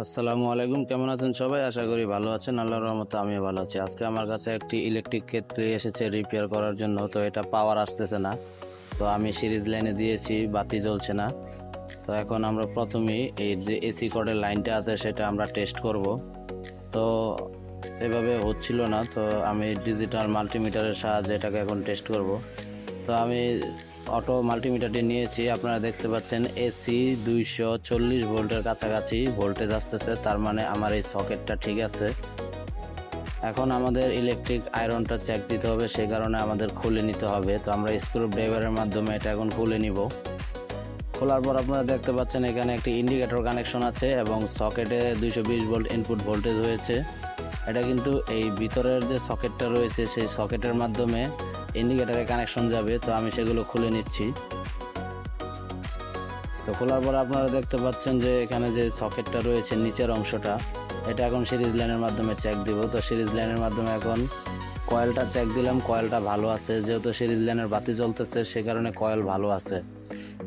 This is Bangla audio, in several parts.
আসসালামু আলাইকুম, কেমন আছেন সবাই? আশা করি ভালো আছেন। আল্লাহর রহমতে আমিও ভালো আছি। আজকে আমার কাছে একটি ইলেকট্রিক কেটলি এসেছে রিপেয়ার করার জন্য। তো এটা পাওয়ার আসতেছে না, তো আমি সিরিজ লাইনে দিয়েছি, বাতি জ্বলছে না। তো এখন আমরা প্রথমেই এই যে এসি কর্ডের লাইনটা আছে সেটা আমরা টেস্ট করব। তো এভাবে হচ্ছিল না, তো আমি ডিজিটাল মাল্টিমিটারের সাহায্যে এটাকে এখন টেস্ট করব। তো আমি অটো মাল্টিমিটারটি নিয়েছি। আপনারা দেখতে পাচ্ছেন এসি 240 ভোল্টের কাছাকাছি ভোল্টেজ আসতেছে, তার মানে আমার এই সকেটটা ঠিক আছে। এখন আমাদের ইলেকট্রিক আয়রনটা চেক দিতে হবে, সেই কারণে আমাদের খুলে নিতে হবে। তো আমরা স্ক্রু ড্রাইভারের মাধ্যমে এটা এখন খুলে নিব। খোলার পর আপনারা দেখতে পাচ্ছেন এখানে একটি ইন্ডিকেটর কানেকশন আছে এবং সকেটে 220 ভোল্ট ইনপুট ভোল্টেজ হয়েছে। এটা কিন্তু এই ভিতরের যে সকেটটা রয়েছে সেই সকেটের মাধ্যমে ইন্ডিকেটরে কানেকশন যাবে। তো আমি সেগুলো খুলে নিচ্ছি। তো খোলার পর আপনারা দেখতে পাচ্ছেন যে এখানে যে সকেটটা রয়েছে নিচের অংশটা, এটা এখন সিরিজ লাইনের মাধ্যমে চেক দিব। তো সিরিজ লাইনের মাধ্যমে এখন কয়েলটা চেক দিলাম, কয়েলটা ভালো আছে। যেহেতু সিরিজ লাইনের বাতি জ্বলতেছে সে কারণে কয়েল ভালো আছে।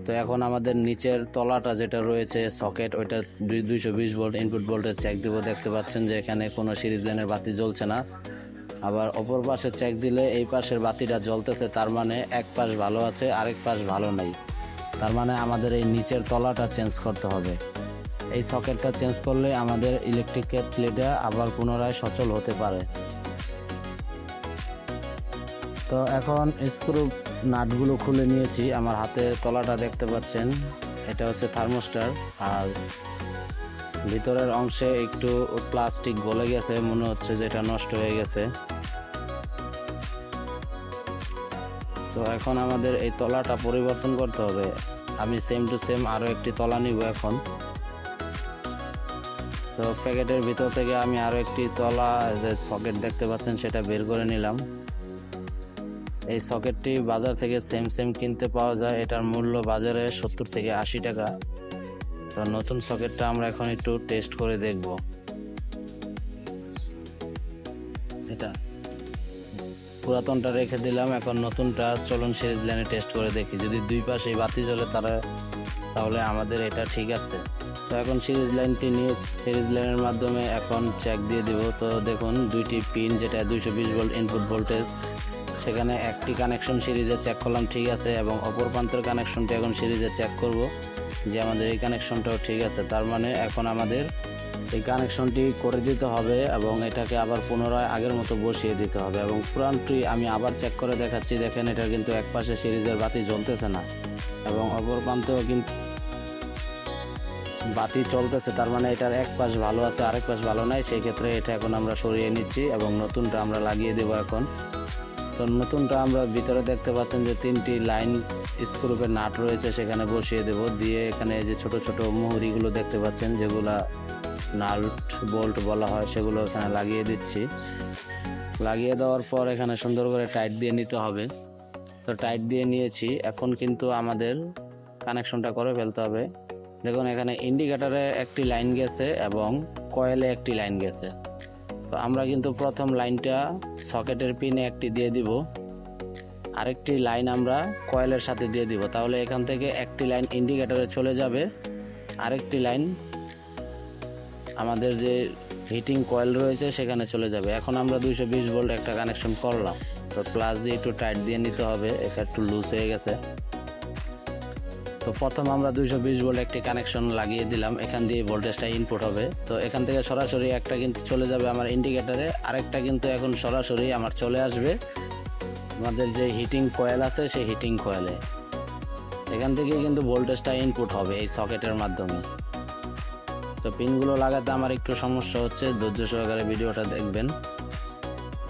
তো এখন আমাদের নিচের তলাটা যেটা রয়েছে সকেট, ওইটা 220 ভোল্ট ইনপুট ভোল্টেজ চেক দিব। দেখতে পাচ্ছেন যে এখানে কোনো সিরিজ লাইনের বাতি জ্বলছে না। আবার অপর পাশে চেক দিলে এই পাশের বাতিটা জ্বলতেছে, তার মানে এক পাশ ভালো আছে আরেক পাশ ভালো নাই। তার মানে আমাদের এই নিচের তলাটা চেঞ্জ করতে হবে। এই সকেটটা চেঞ্জ করলে আমাদের ইলেকট্রিক কেটলিটা আবার পুনরায় সচল হতে পারে। তো এখন স্ক্রু নাটগুলো খুলে নিয়েছি। আমার হাতে তলাটা দেখতে পাচ্ছেন, এটা হচ্ছে থার্মোস্টার। আর ভিতরের অংশে একটু প্লাস্টিক গলে গেছে, মনে হচ্ছে যে এটা নষ্ট হয়ে গেছে। তো এখন আমাদের এই তলাটা পরিবর্তন করতে হবে। আমি সেম টু সেম আরও একটি তলা নিব এখন। তো প্যাকেটের ভিতর থেকে আমি আরও একটি তলা যে সকেট দেখতে পাচ্ছেন সেটা বের করে নিলাম। এই সকেটটি বাজার থেকে সেম কিনতে পাওয়া যায়। এটার মূল্য বাজারে 70 থেকে 80 টাকা। তো নতুন সকেটটা আমরা এখন একটু টেস্ট করে দেখব। এটা পুরাতনটা রেখে দিলাম, এখন নতুনটা চলুন সিরিজ লাইনে টেস্ট করে দেখি। যদি দুই পাশে বাতি জ্বলে তাহলে আমাদের এটা ঠিক আছে। তো এখন সিরিজ লাইনটি নিয়ে সিরিজ লাইনের মাধ্যমে এখন চেক দিয়ে দিব। তো দেখুন দুইটি পিন, যেটা 220 ভোল্ট ইনপুট ভোল্টেজ, সেখানে একটি কানেকশন সিরিজে চেক করলাম ঠিক আছে, এবং অপর প্রান্তের কানেকশনটি এখন সিরিজে চেক করব যে আমাদের এই কানেকশনটাও ঠিক আছে। তার মানে এখন আমাদের এই কানেকশনটি করে দিতে হবে এবং এটাকে আবার পুনরায় আগের মতো বসিয়ে দিতে হবে। এবং পুরানটি আমি আবার চেক করে দেখাচ্ছি। দেখেন এটা কিন্তু এক পাশে সিরিজের বাতি জ্বলতেছে না এবং অপর প্রান্তেও কিন্তু বাতি চলতেছে, তার মানে এটার এক পাশ ভালো আছে আরেক পাশ ভালো নাই। সেই ক্ষেত্রে এটা এখন আমরা সরিয়ে নিচ্ছি এবং নতুনটা আমরা লাগিয়ে দেব এখন। তো নতুনটা আমরা ভিতরে দেখতে পাচ্ছেন যে 3টি লাইন স্ক্রুপের নাট রয়েছে, সেখানে বসিয়ে দেব। দিয়ে এখানে যে ছোট ছোট মুহুরিগুলো দেখতে পাচ্ছেন, যেগুলা নাট বোল্ট বলা হয়, সেগুলো এখানে লাগিয়ে দিচ্ছি। লাগিয়ে দেওয়ার পর এখানে সুন্দর করে টাইট দিয়ে নিতে হবে। তো টাইট দিয়ে নিয়েছি, এখন কিন্তু আমাদের কানেকশনটা করে ফেলতে হবে। দেখুন এখানে ইন্ডিকেটরে একটি লাইন গেছে এবং কয়েলে একটি লাইন গেছে। তো আমরা কিন্তু প্রথম লাইনটা সকেটের পিনে একটি দিয়ে দিব, আরেকটি লাইন আমরা কয়েলের সাথে দিয়ে দিব। তাহলে এখান থেকে একটি লাইন ইন্ডিকেটরে চলে যাবে, আরেকটি লাইন আমাদের যে হিটিং কয়েল রয়েছে সেখানে চলে যাবে। এখন আমরা 220 ভোল্ট একটা কানেকশন করলাম। তো প্লাস দিয়ে একটু টাইট দিয়ে নিতে হবে, এটা একটু লুজ হয়ে গেছে। তো প্রথম আমরা 220 ভোল্ট একটি কানেকশন লাগিয়ে দিলাম, এখান দিয়ে ভোল্টেজটা ইনপুট হবে। তো এখান থেকে সরাসরি একটা কিন্তু চলে যাবে আমার ইন্ডিকেটরে, আরেকটা কিন্তু এখন সরাসরি আমার চলে আসবে আমাদের যে হিটিং কয়েল আছে সেই হিটিং কয়েলে। এখান থেকে কিন্তু ভোল্টেজটা ইনপুট হবে এই সকেটের মাধ্যমে। তো পিনগুলো লাগাতে আমার একটু সমস্যা হচ্ছে, ধৈর্য সহকারে ভিডিওটা দেখবেন।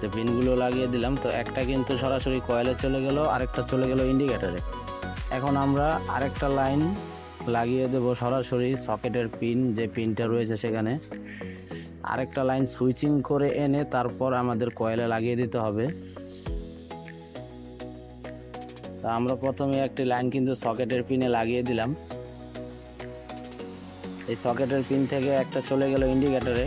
তো পিনগুলো লাগিয়ে দিলাম। তো একটা কিন্তু সরাসরি কয়েলে চলে গেল, আরেকটা চলে গেল ইন্ডিকেটরে। এখন আমরা আরেকটা লাইন লাগিয়ে দেব সরাসরি সকেটের পিন, যে পিনটা রয়েছে সেখানে। আরেকটা লাইন সুইচিং করে এনে তারপর আমাদের কয়েলে লাগিয়ে দিতে হবে। তা আমরা প্রথমে একটি লাইন কিন্তু সকেটের পিনে লাগিয়ে দিলাম। এই সকেটের পিন থেকে একটা চলে গেল ইন্ডিকেটরে।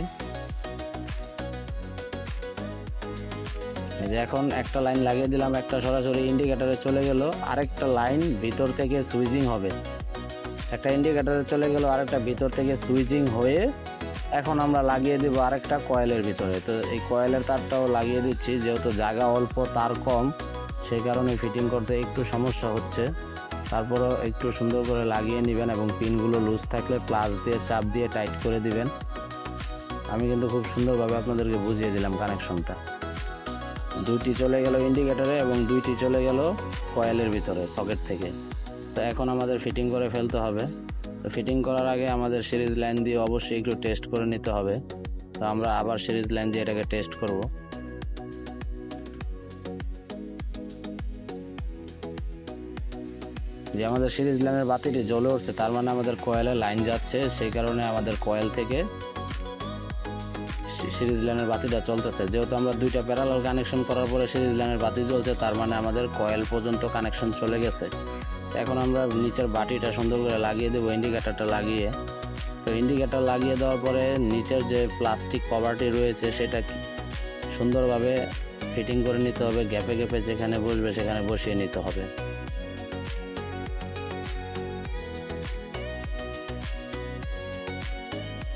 এই যে এখন একটা লাইন লাগিয়ে দিলাম, একটা সরাসরি ইন্ডিকেটরে চলে গেল, আরেকটা লাইন ভিতর থেকে সুইচিং হবে। একটা ইন্ডিকেটরে চলে গেল, আরেকটা ভিতর থেকে সুইচিং হয়ে এখন আমরা লাগিয়ে দিব আরেকটা কয়েলের ভিতরে। তো এই কয়েলের তারটাও লাগিয়ে দিচ্ছি, যেহেতু জায়গা অল্প তার কম, সেই কারণে ফিটিং করতে একটু সমস্যা হচ্ছে। তারপরও একটু সুন্দর করে লাগিয়ে নেবেন এবং পিনগুলো লুজ থাকলে প্লাস দিয়ে চাপ দিয়ে টাইট করে দিবেন। আমি কিন্তু খুব সুন্দরভাবে আপনাদেরকে বুঝিয়ে দিলাম কানেকশনটা। দুইটি চলে গেল ইন্ডিকেটরে এবং দুইটি চলে গেল কয়েলের ভিতরে সকেট থেকে। তো এখন আমাদের ফিটিং করে ফেলতে হবে। তো ফিটিং করার আগে আমাদের সিরিজ লাইন দিয়ে অবশ্যই একটু টেস্ট করে নিতে হবে। তো আমরা আবার সিরিজ লাইন দিয়ে এটাকে টেস্ট করব। যে আমাদের সিরিজ লাইনের বাতিটি জ্বলে উঠছে, তার মানে আমাদের কয়েলে লাইন যাচ্ছে, সেই কারণে আমাদের কয়েল থেকে সিরিজ লাইনের বাতিটা চলতেছে। যেহেতু আমরা দুইটা প্যারালাল কানেকশন করার পরে সিরিজ লাইনের বাতি জ্বলছে, তার মানে আমাদের কয়েল পর্যন্ত কানেকশন চলে গেছে। এখন আমরা নিচের বাটিটা সুন্দর করে লাগিয়ে দেবো ইন্ডিকেটরটা লাগিয়ে। তো ইন্ডিকেটর লাগিয়ে দেওয়ার পরে নিচের যে প্লাস্টিক কভারটি রয়েছে সেটা সুন্দরভাবে ফিটিং করে নিতে হবে। গ্যাপে গ্যাপে যেখানে বসবে সেখানে বসিয়ে নিতে হবে।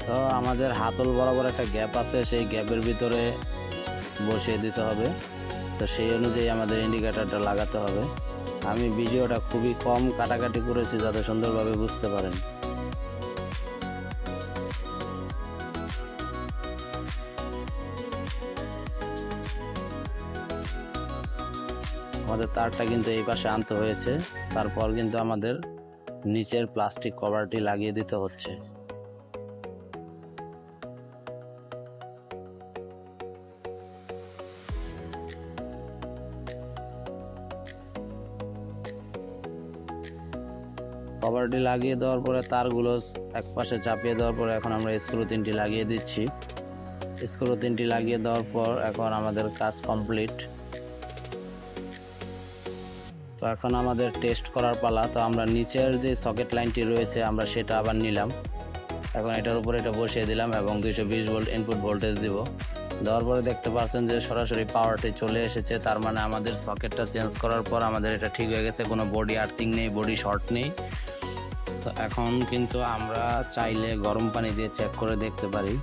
তো আমাদের হাতল বরাবর একটা গ্যাপ আছে, সেই গ্যাপের ভিতরে বসিয়ে দিতে হবে। তো সেই অনুযায়ী আমাদের ইন্ডিকেটরটা লাগাতে হবে। আমি ভিডিওটা খুবই কম কাটাকাটি করেছি যাতে সুন্দরভাবে বুঝতে পারেন। আমাদের তারটা কিন্তু এই পাশে আনতে হয়েছে, তারপর কিন্তু আমাদের নিচের প্লাস্টিক কভারটি লাগিয়ে দিতে হচ্ছে। কভারটি লাগিয়ে দেওয়ার পরে তারগুলো এক পাশে চাপিয়ে দেওয়ার পরে এখন আমরা স্ক্রু তিনটি লাগিয়ে দিচ্ছি। স্ক্রু তিনটি লাগিয়ে দেওয়ার পর এখন আমাদের কাজ কমপ্লিট। তো এখন আমাদের টেস্ট করার পালা। তো আমরা নিচের যে সকেট লাইনটি রয়েছে আমরা সেটা আবার নিলাম। এখন এটার উপরে এটা বসিয়ে দিলাম এবং 220 ভোল্ট ইনপুট ভোল্টেজ দিব। দেওয়ার পরে দেখতে পাচ্ছেন যে সরাসরি পাওয়ারটি চলে এসেছে, তার মানে আমাদের সকেটটা চেঞ্জ করার পর আমাদের এটা ঠিক হয়ে গেছে, কোনো বডি আর্থিং নেই, বডি শর্ট নেই। তো এখন কিন্তু আমরা চাইলে গরম পানি দিয়ে চেক করে দেখতে পারি।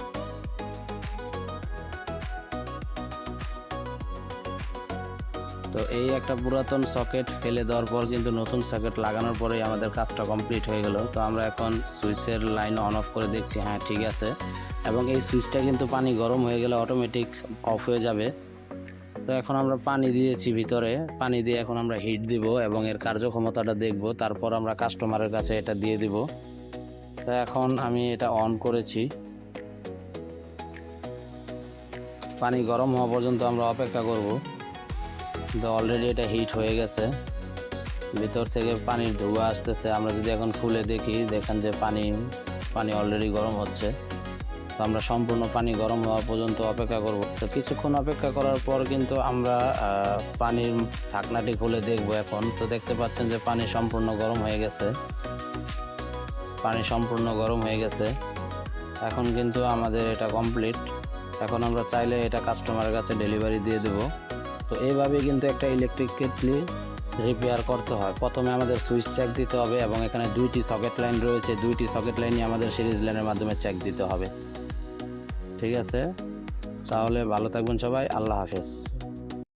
তো এই একটা পুরাতন সকেট ফেলে দেওয়ার পর কিন্তু নতুন সকেট লাগানোর পরেই আমাদের কাজটা কমপ্লিট হয়ে গেল। তো আমরা এখন সুইচের লাইন অন অফ করে দেখছি, হ্যাঁ ঠিক আছে। এবং এই সুইচটা কিন্তু পানি গরম হয়ে গেলে অটোমেটিক অফ হয়ে যাবে। তো এখন আমরা পানি দিয়েছি ভিতরে, পানি দিয়ে এখন আমরা হিট দিব এবং এর কার্যক্ষমতাটা দেখব, তারপর আমরা কাস্টমারের কাছে এটা দিয়ে দিব। তো এখন আমি এটা অন করেছি, পানি গরম হওয়া পর্যন্ত আমরা অপেক্ষা করব। তো অলরেডি এটা হিট হয়ে গেছে, ভিতর থেকে পানির ধোঁয়া আসতেছে। আমরা যদি এখন খুলে দেখি, দেখেন যে পানি অলরেডি গরম হচ্ছে। তো আমরা সম্পূর্ণ পানি গরম হওয়া পর্যন্ত অপেক্ষা করব। তো কিছুক্ষণ অপেক্ষা করার পর কিন্তু আমরা পানির ঢাকনাটি খুলে দেখব এখন। তো দেখতে পাচ্ছেন যে পানি সম্পূর্ণ গরম হয়ে গেছে, পানি সম্পূর্ণ গরম হয়ে গেছে। এখন কিন্তু আমাদের এটা কমপ্লিট। এখন আমরা চাইলে এটা কাস্টমারের কাছে ডেলিভারি দিয়ে দেব। তো এইভাবে কিন্তু একটা ইলেকট্রিক কেটলি রিপেয়ার করতে হয়। প্রথমে আমাদের সুইচ চেক দিতে হবে এবং এখানে দুইটি সকেট লাইন রয়েছে, দুইটি সকেট লাইনই আমাদের সিরিজ লাইনের মাধ্যমে চেক দিতে হবে। ঠিক আছে, তাহলে ভালো থাকবেন সবাই, আল্লাহ হাফেজ।